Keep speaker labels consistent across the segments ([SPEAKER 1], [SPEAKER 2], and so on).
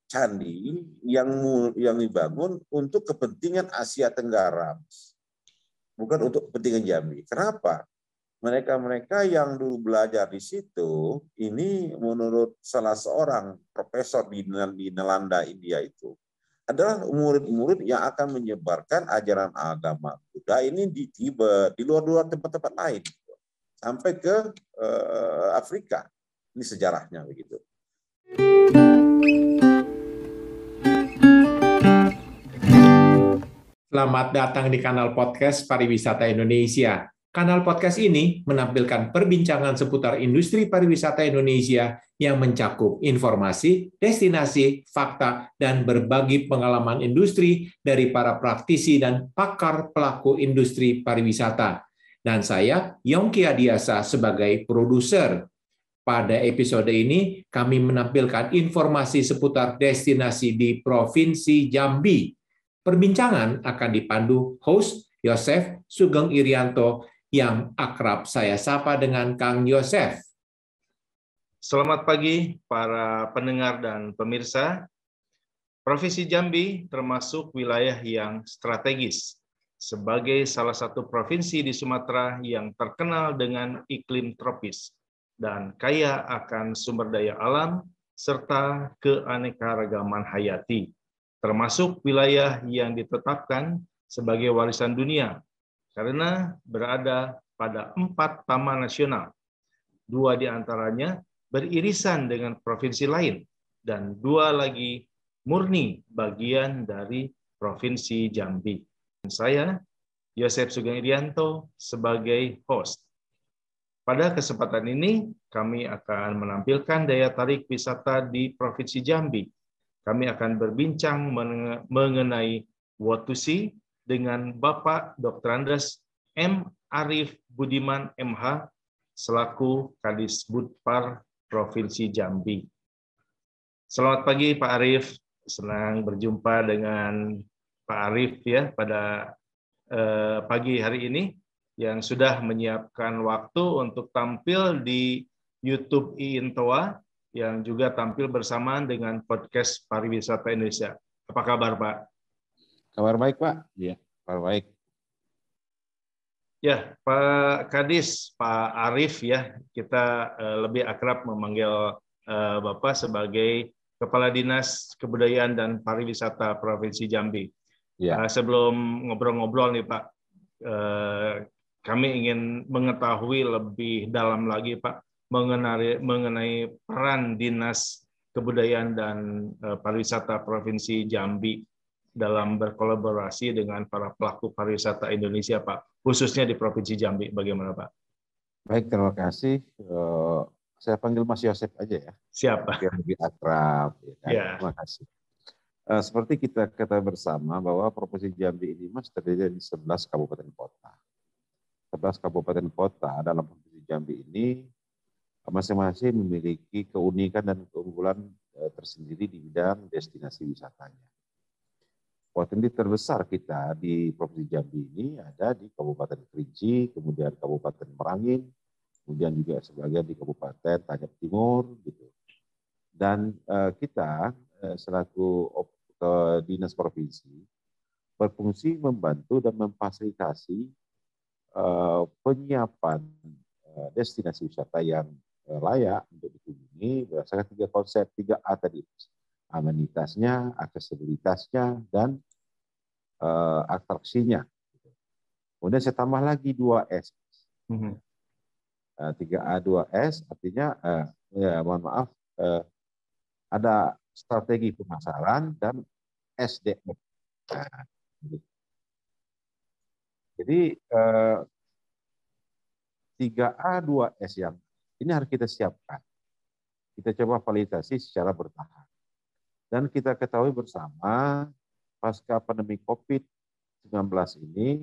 [SPEAKER 1] candi yang dibangun untuk kepentingan Asia Tenggara, bukan untuk kepentingan Jambi. Kenapa? Mereka yang dulu belajar di situ, ini menurut salah seorang profesor di Nalanda, India itu, adalah murid-murid yang akan menyebarkan ajaran agama Buddha ini di Tibet, di luar-luar tempat-tempat lain, sampai ke Afrika. Ini sejarahnya begitu.
[SPEAKER 2] Selamat datang di kanal podcast Pariwisata Indonesia. Kanal podcast ini menampilkan perbincangan seputar industri pariwisata Indonesia yang mencakup informasi, destinasi, fakta, dan berbagi pengalaman industri dari para praktisi dan pakar pelaku industri pariwisata. Dan saya, Yongki Adiasa, sebagai produser. Pada episode ini, kami menampilkan informasi seputar destinasi di Provinsi Jambi. Perbincangan akan dipandu host Yosef Sugeng Irianto yang akrab saya sapa dengan Kang Yosef.
[SPEAKER 3] Selamat pagi para pendengar dan pemirsa. Provinsi Jambi termasuk wilayah yang strategis sebagai salah satu provinsi di Sumatera yang terkenal dengan iklim tropis dan kaya akan sumber daya alam serta keanekaragaman hayati, termasuk wilayah yang ditetapkan sebagai warisan dunia karena berada pada 4 taman nasional. 2 diantaranya beririsan dengan provinsi lain dan 2 lagi murni bagian dari Provinsi Jambi. Saya, Yosef Sugeng Irianto, sebagai host. Pada kesempatan ini, kami akan menampilkan daya tarik wisata di Provinsi Jambi. Kami akan berbincang mengenai what to see dengan Bapak Dr. Andes M. Arif Budiman MH selaku Kadisbudpar Provinsi Jambi. Selamat pagi Pak Arif, senang berjumpa dengan Pak Arif ya pada pagi hari ini yang sudah menyiapkan waktu untuk tampil di YouTube IINTOA yang juga tampil bersamaan dengan podcast Pariwisata Indonesia. Apa kabar Pak?
[SPEAKER 1] Kabar baik Pak. Iya, kabar baik.
[SPEAKER 3] Ya, Pak Kadis, Pak Arif ya, kita lebih akrab memanggil Bapak sebagai Kepala Dinas Kebudayaan dan Pariwisata Provinsi Jambi. Ya. Sebelum ngobrol-ngobrol nih Pak, kami ingin mengetahui lebih dalam lagi Pak mengenai peran Dinas Kebudayaan dan Pariwisata Provinsi Jambi dalam berkolaborasi dengan para pelaku pariwisata Indonesia, Pak, khususnya di Provinsi Jambi. Bagaimana, Pak?
[SPEAKER 1] Baik, terima kasih. Saya panggil Mas Yosef aja ya.
[SPEAKER 3] Siapa?
[SPEAKER 1] Biar lebih akrab. Ya, kan? Ya. Terima kasih. Seperti kita ketahui bersama bahwa Provinsi Jambi ini Mas terdiri dari 11 kabupaten kota. 11 kabupaten kota dalam Provinsi Jambi ini masing-masing memiliki keunikan dan keunggulan tersendiri di bidang destinasi wisatanya. Potensi terbesar kita di Provinsi Jambi ini ada di Kabupaten Kerinci, kemudian Kabupaten Merangin, kemudian juga sebagian di Kabupaten Tanjung Timur, gitu. Dan kita selaku dinas provinsi berfungsi membantu dan memfasilitasi penyiapan destinasi wisata yang layak untuk dikunjungi berdasarkan 3 konsep, 3A tadi. Amenitasnya, aksesibilitasnya, dan atraksinya. Kemudian saya tambah lagi 2S. 3A, 2S artinya, mohon maaf, ada strategi pemasaran dan SDM. Jadi 3A, 2S yang ini harus kita siapkan. Kita coba validasi secara bertahap. Dan kita ketahui bersama, pasca pandemi COVID-19 ini,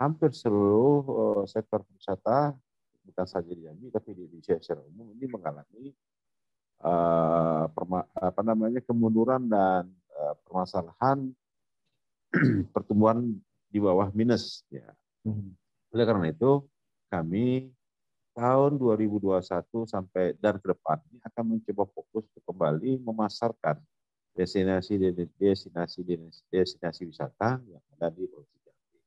[SPEAKER 1] hampir seluruh sektor wisata, bukan saja di Jambi, tapi di Indonesia secara umum, ini mengalami kemunduran dan permasalahan pertumbuhan di bawah minus. Ya. Oleh karena itu, kami tahun 2021 sampai dan ke depan ini akan mencoba fokus untuk kembali memasarkan destinasi wisata yang ada di Provinsi Jambi.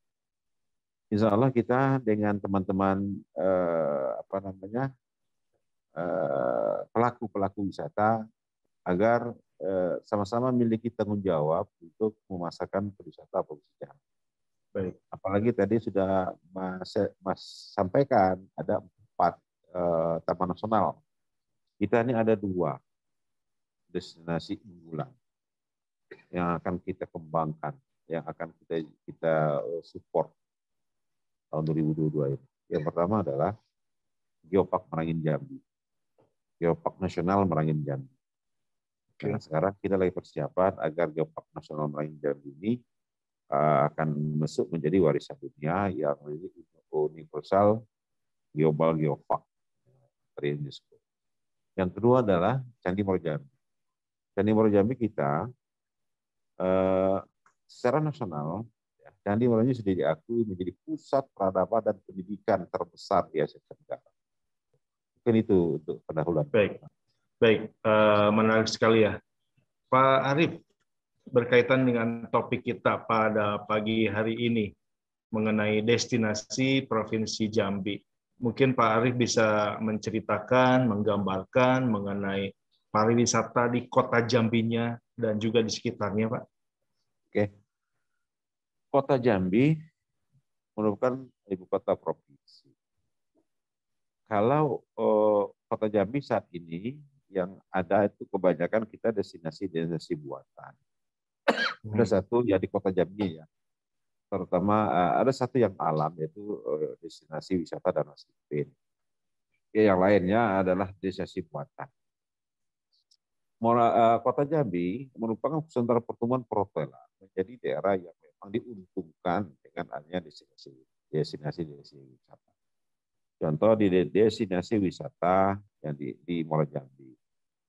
[SPEAKER 1] Insya Allah kita dengan teman-teman pelaku-pelaku wisata agar sama-sama memiliki tanggung jawab untuk memasarkan pariwisata Provinsi Jambi.
[SPEAKER 3] Baik.
[SPEAKER 1] Apalagi tadi sudah Mas sampaikan ada 4 taman nasional. Kita ini ada 2 destinasi unggulan yang akan kita kembangkan, yang akan kita support tahun 2022 ini. Yang pertama adalah Geopark Merangin Jambi, Geopark Nasional Merangin Jambi. Nah, sekarang kita lagi persiapan agar Geopark Nasional Merangin Jambi ini akan masuk menjadi warisan dunia yang universal global geopark dari UNESCO. Yang kedua adalah Candi Moro Jambi. Candi Moro Jambi kita secara nasional, Candi Moro Jambi sudah diakui menjadi pusat peradaban dan pendidikan terbesar di Asia Tenggara. Mungkin itu untuk pendahuluan.
[SPEAKER 3] Baik, menarik sekali ya, Pak Arief. Berkaitan dengan topik kita pada pagi hari ini mengenai destinasi Provinsi Jambi. Mungkin Pak Arief bisa menceritakan, menggambarkan mengenai pariwisata di kota Jambinya dan juga di sekitarnya, Pak.
[SPEAKER 1] Oke. Kota Jambi merupakan ibu kota provinsi. Kalau kota Jambi saat ini yang ada itu kebanyakan kita destinasi buatan. Ada satu ya di kota Jambi ya, terutama ada satu yang alam yaitu destinasi wisata Danau Sipin. Ya, yang lainnya adalah destinasi buatan. Kota Jambi merupakan sentra pertumbuhan perhotelan, menjadi daerah yang memang diuntungkan dengan adanya destinasi wisata. Contoh di destinasi wisata yang di Muaro Jambi.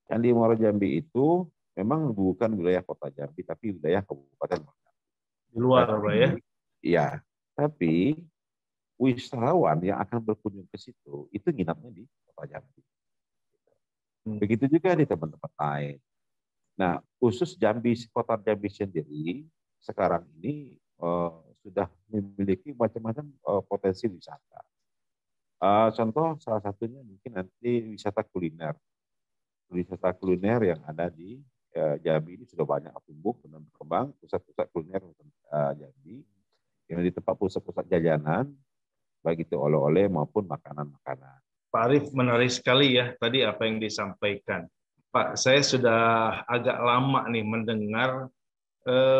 [SPEAKER 1] Yang di Muaro Jambi itu memang bukan wilayah kota Jambi, tapi wilayah Kabupaten Muaro Jambi.
[SPEAKER 3] Di luar, Pak ya?
[SPEAKER 1] Iya, tapi wisatawan yang akan berkunjung ke situ, itu nginapnya di kota Jambi. Begitu juga di tempat-tempat lain. Nah, khusus Jambi, kota Jambi sendiri, sekarang ini sudah memiliki macam-macam potensi wisata. Contoh salah satunya mungkin nanti wisata kuliner. Wisata kuliner yang ada di Jambi ini sudah banyak tumbuh dan berkembang, pusat-pusat kuliner Jambi yang di tempat pusat-pusat jajanan, baik itu oleh-oleh maupun makanan-makanan.
[SPEAKER 3] Pak Arief, menarik sekali ya tadi apa yang disampaikan. Pak, saya sudah agak lama nih mendengar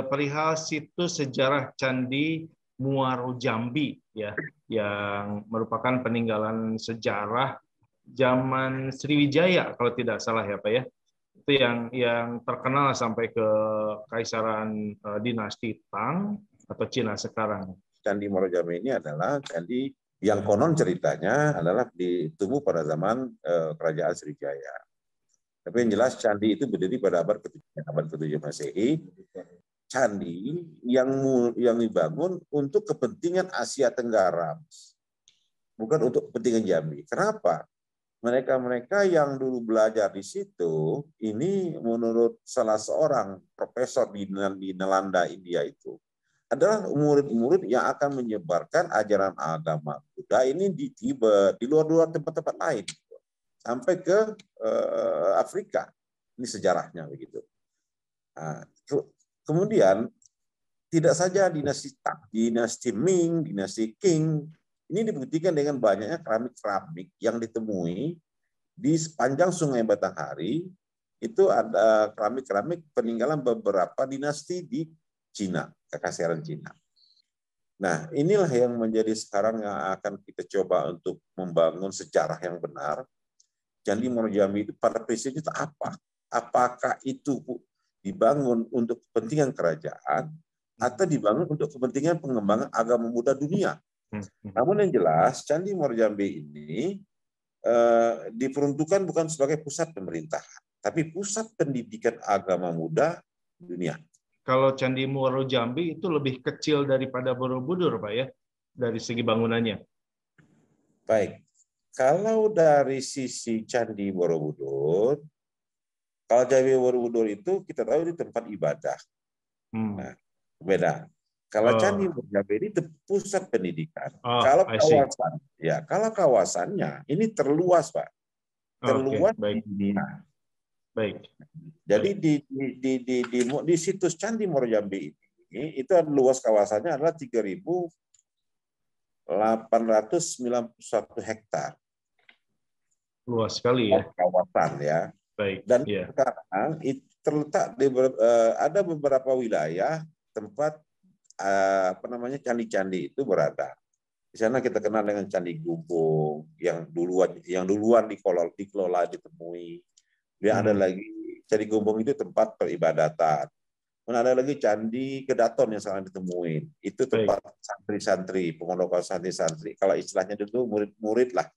[SPEAKER 3] perihal situs sejarah Candi Muaro Jambi ya, yang merupakan peninggalan sejarah zaman Sriwijaya kalau tidak salah ya Pak ya. Itu yang terkenal sampai ke Kaisaran dinasti Tang atau Cina sekarang.
[SPEAKER 1] Candi Muaro Jambi ini adalah candi yang konon ceritanya adalah ditumbuh pada zaman Kerajaan Sriwijaya. Tapi yang jelas candi itu berdiri pada abad ke-7 Masehi. Candi yang dibangun untuk kepentingan Asia Tenggara, bukan untuk kepentingan Jambi. Kenapa? Mereka yang dulu belajar di situ, ini menurut salah seorang profesor di Nalanda, India itu, adalah murid-murid yang akan menyebarkan ajaran agama Buddha ini di Tibet, di luar-luar tempat-tempat lain, sampai ke Afrika. Ini sejarahnya begitu. Nah, kemudian tidak saja dinasti Tang, dinasti Ming, dinasti Qing, ini dibuktikan dengan banyaknya keramik-keramik yang ditemui di sepanjang Sungai Batanghari. Itu ada keramik-keramik peninggalan beberapa dinasti di Cina, Kekaisaran Cina. Nah, inilah yang menjadi sekarang yang akan kita coba untuk membangun sejarah yang benar. Candi Muaro Jambi itu pada prinsipnya itu apa? Apakah itu dibangun untuk kepentingan kerajaan atau dibangun untuk kepentingan pengembangan agama Buddha dunia? Namun yang jelas, Candi Muaro Jambi ini diperuntukkan bukan sebagai pusat pemerintahan, tapi pusat pendidikan agama Buddha dunia.
[SPEAKER 3] Kalau Candi Muaro Jambi itu lebih kecil daripada Borobudur, Pak ya, dari segi bangunannya.
[SPEAKER 1] Baik, kalau dari sisi Candi Borobudur, Kalau Candi Borobudur itu kita tahu itu tempat ibadah. Nah, beda. Kalau Candi Morjambi ini pusat pendidikan. Kalau kawasannya ini terluas, Pak. Terluas di dunia.
[SPEAKER 3] Baik.
[SPEAKER 1] Jadi di situs Candi Morjambi ini itu luas kawasannya adalah 3.891 hektar.
[SPEAKER 3] Luas sekali ya.
[SPEAKER 1] Kawasan ya.
[SPEAKER 3] Baik.
[SPEAKER 1] Dan sekarang itu terletak di ada beberapa wilayah tempat candi-candi itu berada. Di sana kita kenal dengan Candi Gumbung yang duluan dikelola ditemui. Dia ada lagi Candi Gumbung itu tempat peribadatan. Kemudian ada lagi Candi Kedaton yang sekarang ditemuin. Itu tempat santri-santri, pengondokan santri-santri. Kalau istilahnya dulu murid-murid lah.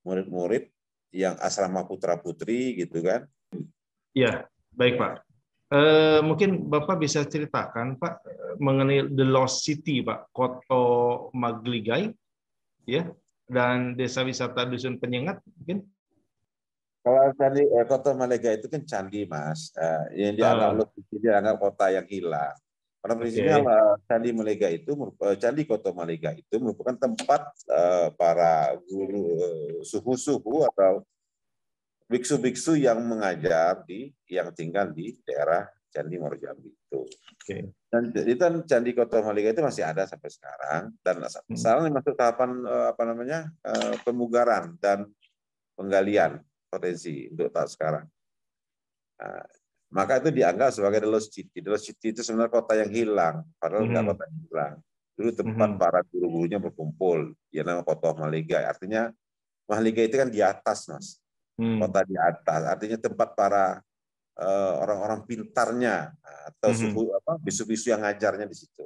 [SPEAKER 1] Murid-murid yang asrama putra-putri gitu kan.
[SPEAKER 3] Iya, baik Pak. Mungkin Bapak bisa ceritakan Pak mengenai The Lost City Pak, Koto Magligai ya, dan desa wisata Dusun Penyengat mungkin.
[SPEAKER 1] Kalau Candi Koto Magligai itu kan candi Mas, yang dianggap kota yang hilang. Pada prinsipnya Candi Koto Magligai itu merupakan tempat para guru suhu-suhu atau biksu-biksu yang mengajar yang tinggal di daerah Candi Morjambi itu. Dan itu Candi Koto Magligai itu masih ada sampai sekarang dan sekarang masuk tahapan pemugaran dan penggalian potensi untuk tahap sekarang. Nah, maka itu dianggap sebagai The Lost City. The Lost City itu sebenarnya kota yang hilang, padahal enggak kota yang hilang. Dulu tempat para guru-gurunya berkumpul, ya nama Koto Magligai. Artinya Magligai itu kan di atas, Mas. Kota di atas, artinya tempat para orang-orang pintarnya atau bisu-bisu yang ngajarnya di situ.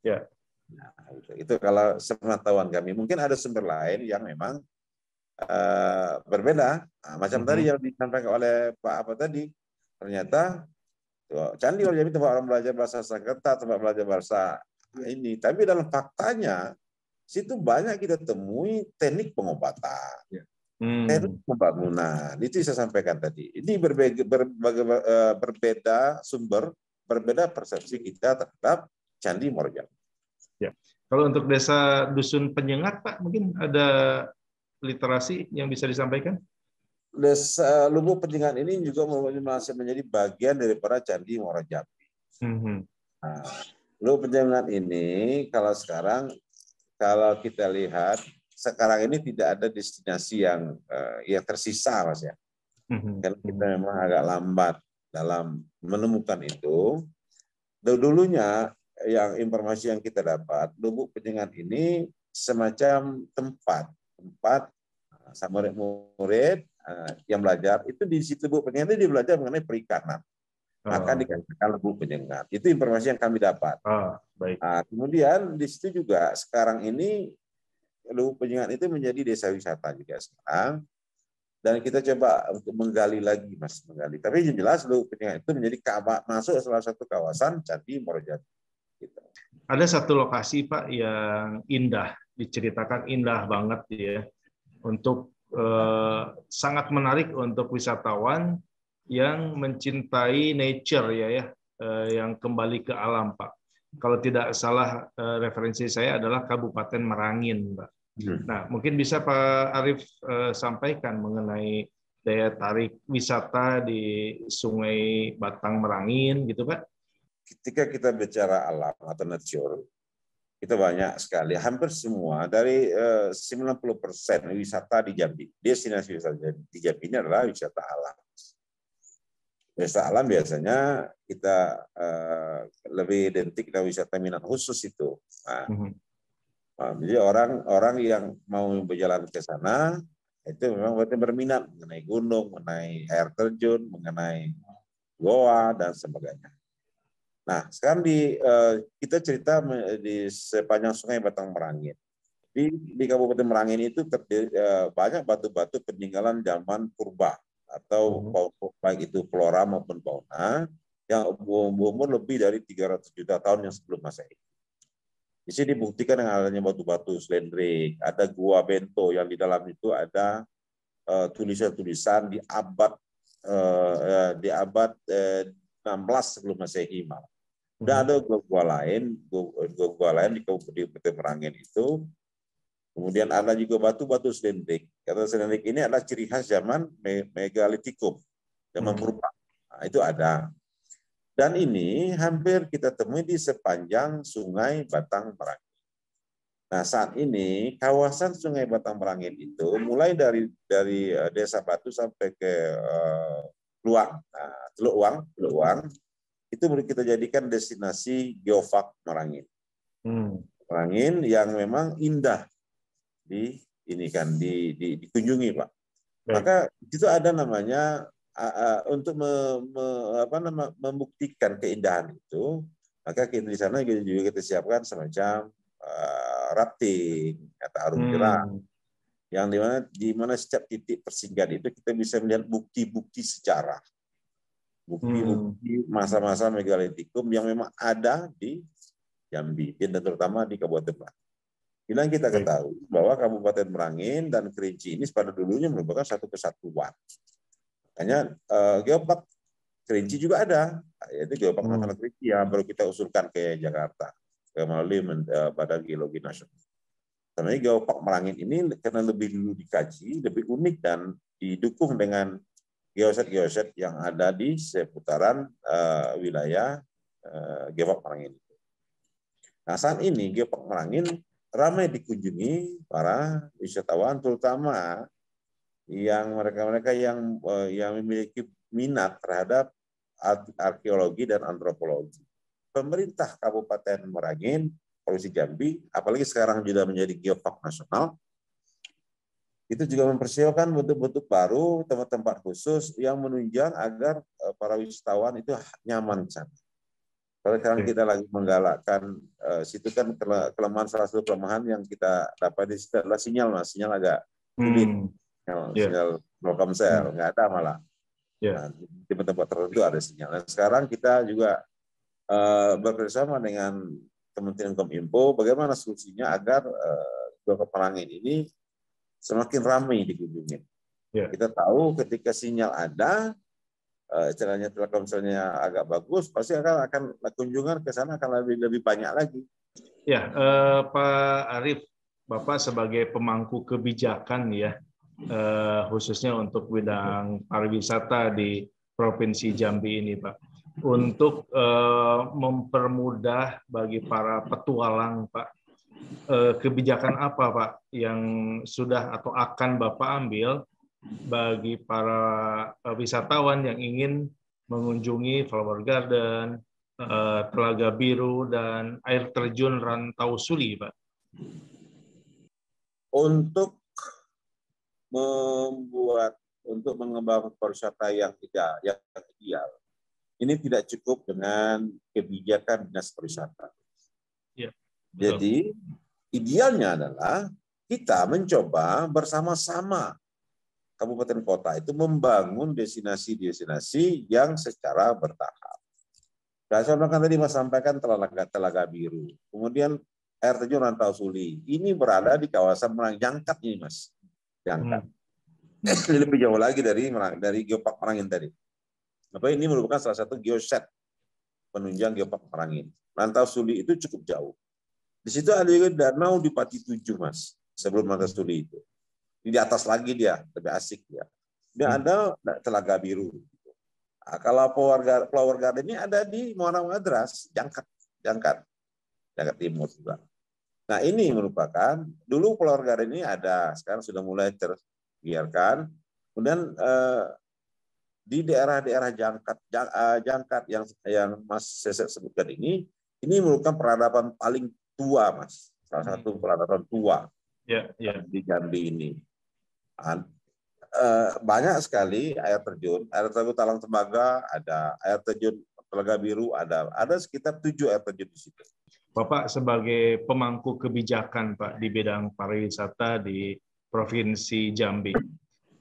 [SPEAKER 3] Ya.
[SPEAKER 1] Nah, itu kalau sepengetahuan kami. Mungkin ada sumber lain yang memang berbeda. Nah, macam tadi yang disampaikan oleh Pak tadi, ternyata Candi Morjambi tempat orang belajar bahasa Sanskerta, tempat belajar bahasa ini. Tapi dalam faktanya, situ banyak kita temui teknik pengobatan. Ya. Pembangunan itu saya sampaikan tadi. Ini berbeda sumber, berbeda persepsi kita terhadap Candi Morjambi.
[SPEAKER 3] Ya. Kalau untuk desa Dusun Penyengat, Pak, mungkin ada literasi yang bisa disampaikan?
[SPEAKER 1] Desa Lubuk Penyengat ini juga masih menjadi bagian daripada Candi Morjambi. Nah, Lubuk Penyengat ini kalau kita lihat sekarang ini tidak ada destinasi yang tersisa, Mas ya. Karena kita memang agak lambat dalam menemukan itu. Dulunya yang informasi yang kita dapat, Lubuk Penyengat ini semacam tempat sama murid-murid yang belajar itu di situ Lubuk Penyengat itu dia belajar mengenai perikanan. Maka dikatakan Lubuk Penyengat. Itu informasi yang kami dapat.
[SPEAKER 3] Baik.
[SPEAKER 1] Nah, kemudian di situ juga sekarang ini Lubuk Penyengat itu menjadi desa wisata juga sekarang, dan kita coba untuk menggali lagi, Mas, Tapi yang jelas Lubuk Penyengat itu menjadi masuk salah satu kawasan Candi Morjambi. Gitu.
[SPEAKER 3] Ada satu lokasi Pak yang indah, diceritakan indah banget ya, untuk sangat menarik untuk wisatawan yang mencintai nature yang kembali ke alam Pak. Kalau tidak salah referensi saya adalah Kabupaten Merangin, Pak. Nah, mungkin bisa Pak Arief sampaikan mengenai daya tarik wisata di Sungai Batang Merangin, gitu Pak?
[SPEAKER 1] Ketika kita bicara alam atau nature, kita banyak sekali, hampir semua dari 90% wisata di Jambi, destinasi wisata di Jambi ini adalah wisata alam. Wisata alam biasanya kita lebih identik dengan wisata minat khusus itu. Jadi orang yang mau berjalan ke sana itu memang berminat mengenai gunung, mengenai air terjun, mengenai goa dan sebagainya. Nah, sekarang kita cerita di sepanjang Sungai Batang Merangin. Di Kabupaten Merangin itu banyak batu-batu peninggalan zaman purba atau baik itu flora maupun fauna yang berumur lebih dari 300 juta tahun yang sebelum Masehi. Di sini dibuktikan dengan adanya batu-batu selendrik, ada gua bento yang di dalam itu ada tulisan-tulisan di abad di abad 16 sebelum Masehi malah. Dan ada gua lain di Kabupaten Merangin itu. Kemudian ada juga batu-batu selendrik. Kata selendrik ini adalah ciri khas zaman megalitikum, zaman purba. Nah, itu ada. Dan ini hampir kita temui di sepanjang Sungai Batang Merangin. Nah, saat ini kawasan Sungai Batang Merangin itu mulai dari Desa Batu sampai ke Luang, Teluk Uang, itu kita jadikan destinasi geofak Merangin. Merangin yang memang indah dikunjungi, Pak. Maka itu ada namanya untuk membuktikan keindahan itu, maka kita di sana juga kita siapkan semacam rafting atau arung jeram, yang di mana setiap titik persinggahan itu kita bisa melihat bukti-bukti sejarah, bukti-bukti masa-masa megalitikum yang memang ada di Jambi, dan terutama di Kabupaten Merangin. Bila kita ketahui bahwa Kabupaten Merangin dan Kerinci ini pada dulunya merupakan satu kesatuan. Makanya geopark Kerinci juga ada, yaitu Geopark Nasional Kerinci yang baru kita usulkan ke Jakarta melalui Badan Geologi Nasional. Sebenarnya Geopark Merangin ini karena lebih dulu dikaji, lebih unik dan didukung dengan geoset-geoset yang ada di seputaran wilayah Geopark Merangin. Nah, saat ini Geopark Merangin ramai dikunjungi para wisatawan, terutama yang mereka-mereka yang memiliki minat terhadap arkeologi dan antropologi. Pemerintah Kabupaten Merangin, Provinsi Jambi, apalagi sekarang sudah menjadi geopark nasional, itu juga mempersiapkan bentuk-bentuk baru, tempat-tempat khusus yang menunjang agar para wisatawan itu nyaman di sana. Kalau sekarang kita lagi menggalakkan, situ kan kelemahan, salah satu kelemahan yang kita dapat di situ adalah sinyal, Mas. Sinyal agak sulit. Sinyal Telkomsel, nggak ada malah. Nah, di tempat tertentu ada sinyal. Dan sekarang kita juga bekerjasama dengan Kementerian Kominfo, bagaimana solusinya agar Geopark Merangin ini semakin ramai dikunjungi. Kita tahu ketika sinyal ada, istilahnya Telkomselnya agak bagus, pasti akan kunjungan ke sana akan lebih banyak lagi.
[SPEAKER 3] Ya, Pak Arief, Bapak sebagai pemangku kebijakan ya, khususnya untuk bidang pariwisata di Provinsi Jambi ini, Pak, untuk mempermudah bagi para petualang, Pak, kebijakan apa, Pak, yang sudah atau akan Bapak ambil bagi para wisatawan yang ingin mengunjungi Flower Garden, Telaga Biru, dan air terjun Rantau Suli, Pak?
[SPEAKER 1] Untuk mengembangkan pariwisata yang ideal, ini tidak cukup dengan kebijakan dinas pariwisata. Jadi idealnya adalah kita mencoba bersama-sama kabupaten kota itu membangun destinasi-destinasi yang secara bertahap. Dan saya tadi Mas sampaikan Telaga Biru, kemudian air terjun Rantau Suli. Ini berada di kawasan Merangin, Jangkat ini, Mas. Jangkat. Lebih jauh lagi dari Geopark Merangin tadi. Apa ini merupakan salah satu geoset penunjang Geopark Merangin. Rantau Suli itu cukup jauh. Di situ ada juga danau di Pati 7, Mas. Sebelum Rantau Suli itu. Di atas lagi dia, lebih asik dia. Dia ada Telaga Biru. Nah, kalau Flower Garden ini ada di Muara Madras, Jangkat Timur juga. Nah, ini merupakan dulu Flower Garden ini ada, sekarang sudah mulai terbiarkan. Kemudian di daerah-daerah Jangkat yang Mas Sesek sebutkan ini merupakan peradaban paling tua, Mas. Salah satu peradaban tua di Jambi ini. Banyak sekali air terjun Talang Tembaga ada, air terjun Telaga Biru ada sekitar 7 air terjun di situ.
[SPEAKER 3] Bapak sebagai pemangku kebijakan, Pak, di bidang pariwisata di Provinsi Jambi,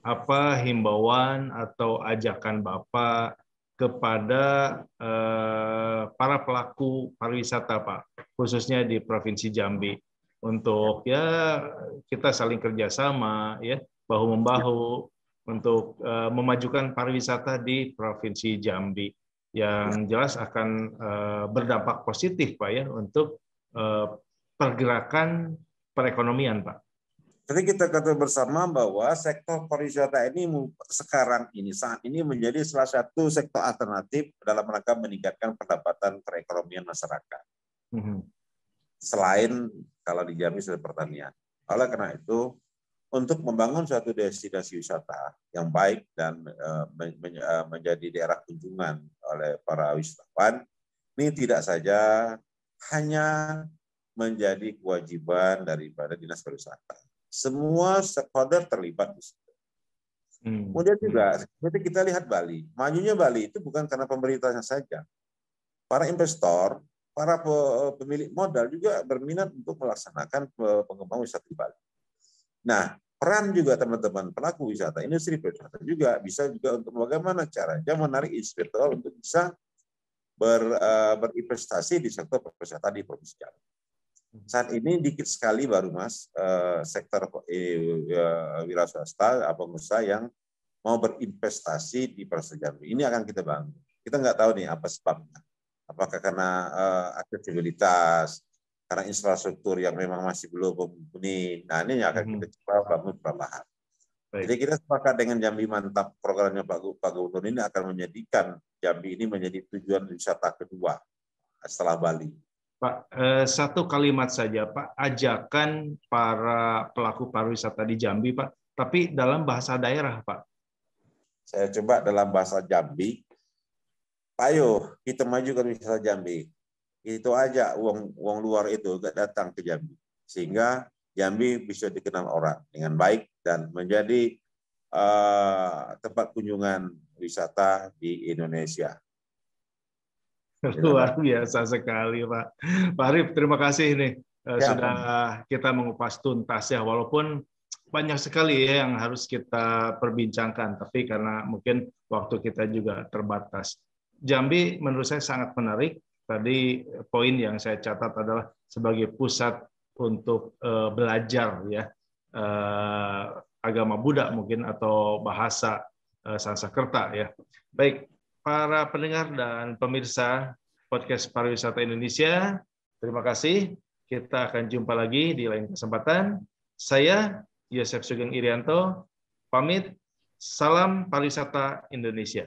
[SPEAKER 3] apa himbauan atau ajakan Bapak kepada para pelaku pariwisata, Pak, khususnya di Provinsi Jambi, untuk ya kita saling kerjasama, ya, bahu-membahu untuk memajukan pariwisata di Provinsi Jambi yang jelas akan berdampak positif, Pak, ya, untuk pergerakan perekonomian, Pak.
[SPEAKER 1] Jadi kita ketahui bersama bahwa sektor pariwisata ini sekarang ini saat ini menjadi salah satu sektor alternatif dalam rangka meningkatkan pendapatan perekonomian masyarakat. Selain kalau di Jambi sudah pertanian. Oleh karena itu, untuk membangun suatu destinasi wisata yang baik dan menjadi daerah kunjungan oleh para wisatawan, ini tidak saja hanya menjadi kewajiban daripada Dinas Pariwisata. Semua stakeholder terlibat di situ. Kemudian juga, seperti kita lihat Bali, majunya Bali itu bukan karena pemerintahnya saja. Para investor, para pemilik modal juga berminat untuk melaksanakan pengembangan wisata di Bali. Nah, peran juga teman-teman pelaku wisata, industri pariwisata juga bisa juga untuk bagaimana caranya menarik investor untuk bisa berinvestasi di sektor pariwisata di Provinsi Jambi. Saat ini dikit sekali baru Mas sektor wira swasta apa pengusaha yang mau berinvestasi di Provinsi Jambi. Ini akan kita bangun. Kita nggak tahu nih apa sebabnya. Apakah karena aksesibilitas, karena infrastruktur yang memang masih belum mumpuni. Nah, ini yang akan kita coba bangun perlahan. Jadi kita sepakat dengan Jambi Mantap, programnya Pak Gubernur ini akan menjadikan Jambi ini menjadi tujuan wisata kedua setelah Bali.
[SPEAKER 3] Pak, satu kalimat saja Pak, ajakan para pelaku pariwisata di Jambi Pak, tapi dalam bahasa daerah Pak.
[SPEAKER 1] Saya coba dalam bahasa Jambi. Ayo kita majukan wisata Jambi. Itu aja uang luar itu gak datang ke Jambi. Sehingga Jambi bisa dikenal orang dengan baik dan menjadi tempat kunjungan wisata di Indonesia.
[SPEAKER 3] Luar biasa sekali Pak. Pak Arif, terima kasih nih sudah kita mengupas tuntas ya, walaupun banyak sekali ya yang harus kita perbincangkan, tapi karena mungkin waktu kita juga terbatas. Jambi menurut saya sangat menarik. Tadi poin yang saya catat adalah sebagai pusat untuk belajar ya agama Buddha mungkin atau bahasa Sanskerta ya. Baik, para pendengar dan pemirsa podcast Pariwisata Indonesia, terima kasih. Kita akan jumpa lagi di lain kesempatan. Saya Yosef Sugeng Irianto, pamit. Salam Pariwisata Indonesia.